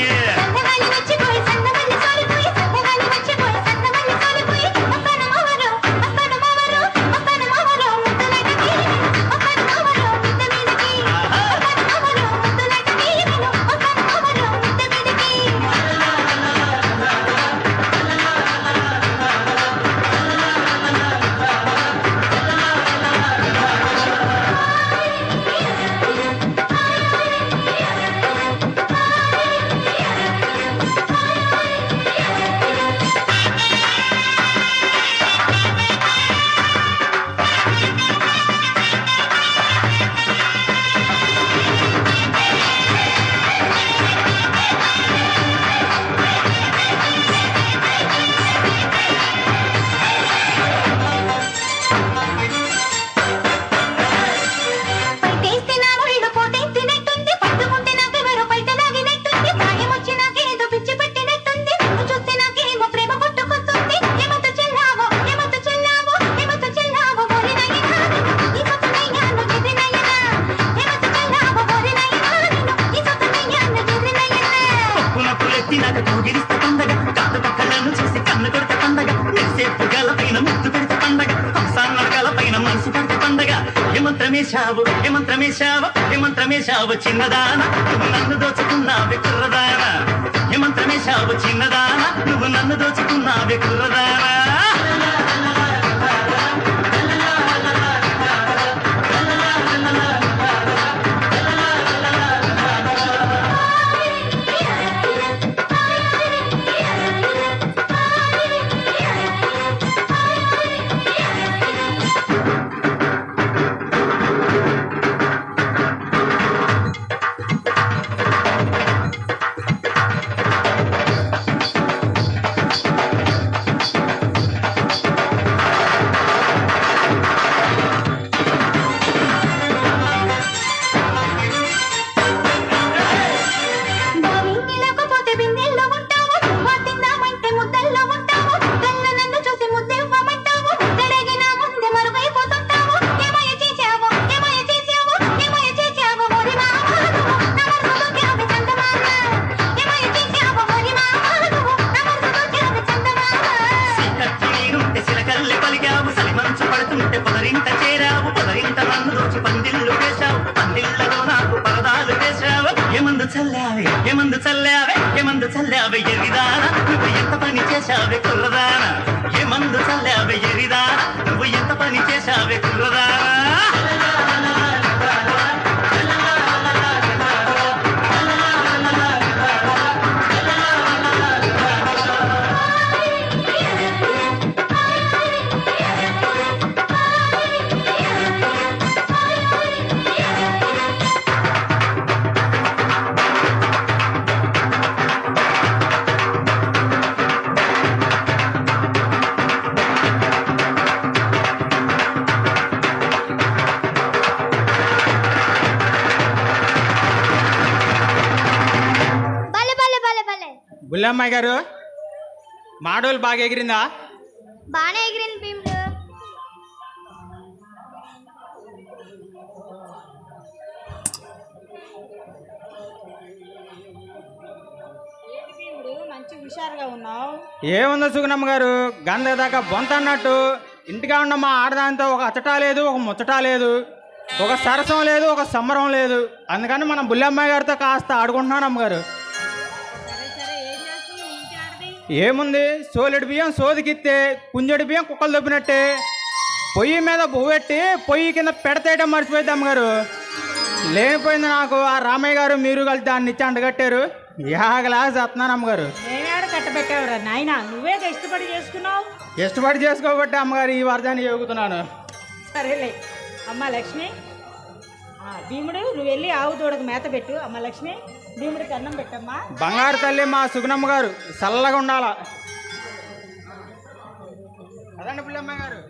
Speaker 11: ఏమంత్రమేశావు చిన్నదానా, నువ్వు నన్ను దోచుకున్నావే కుర్రదానా. ఏమంత్రమేశావు చిన్నదానా, నువ్వు నన్ను దోచుకున్నావే కుర్రదానా. ఏమందు చల్లావే ఎరిదానా, నువ్వు ఎంత పని చేశావే కుర్రదానా. ఏమందు చల్లావే ఎరిదానా, నువ్వు ఎంత పని చేశావే కుర్రదానా.
Speaker 7: బుల్లమ్మాయి గారు మాడోలు బాగా ఎగిరిందా?
Speaker 6: బాగానే ఎగిరింది భీముడు.
Speaker 3: మంచి హుషారుగా ఉన్నావు.
Speaker 7: ఏముందో సుగుణమ్మ గారు, గంధ దాకా బొంత అన్నట్టు ఇంటిగా ఉన్న మా ఆడదాంతో ఒక అచ్చటా లేదు, ఒక ముచ్చటా లేదు, ఒక సరసం లేదు, ఒక సంబరం లేదు. అందుకని మన బుల్లమ్మాయి గారితో కాస్త ఆడుకుంటున్నాను అమ్మగారు.
Speaker 3: సరే సరే, ఏం చేస్తుంది నీ ఇంటి ఆడది?
Speaker 7: ఏముంది, సోలెడు బియ్యం సోదికిస్తే కుంజడి బియ్యం కుక్కలు దొబ్బినట్టే పొయ్యి మీద బువ్వెట్టి పొయ్యి కింద పెడతేయడం మర్చిపోయింది అమ్మగారు. లేనిపోయింది నాకు. ఆ రామయ్య గారు మీరు కలిసి దాన్ని ఇచ్చి అంటగట్టారు. యాగలా చేస్తున్నాను అమ్మగారు.
Speaker 3: నేనేడ కట్టబెట్టావురా నాయన, నువ్వే ఇష్టపడి చేసుకున్నావు.
Speaker 7: ఇష్టపడి చేసుకోబట్టి అమ్మగారు ఈ వర్ధాన్ని ఎగుతున్నాను.
Speaker 3: సరేలే అమ్మ లక్ష్మి. భీముడు నువ్వు వెళ్ళి ఆవు దూడకు మేత పెట్టు. అమ్మ లక్ష్మి, భీముడికి అన్నం పెట్టమ్మా.
Speaker 7: బంగారు తల్లి మా సుగుణమ్మ గారు చల్లగా ఉండాల. అదండి పిల్లమ్మ గారు.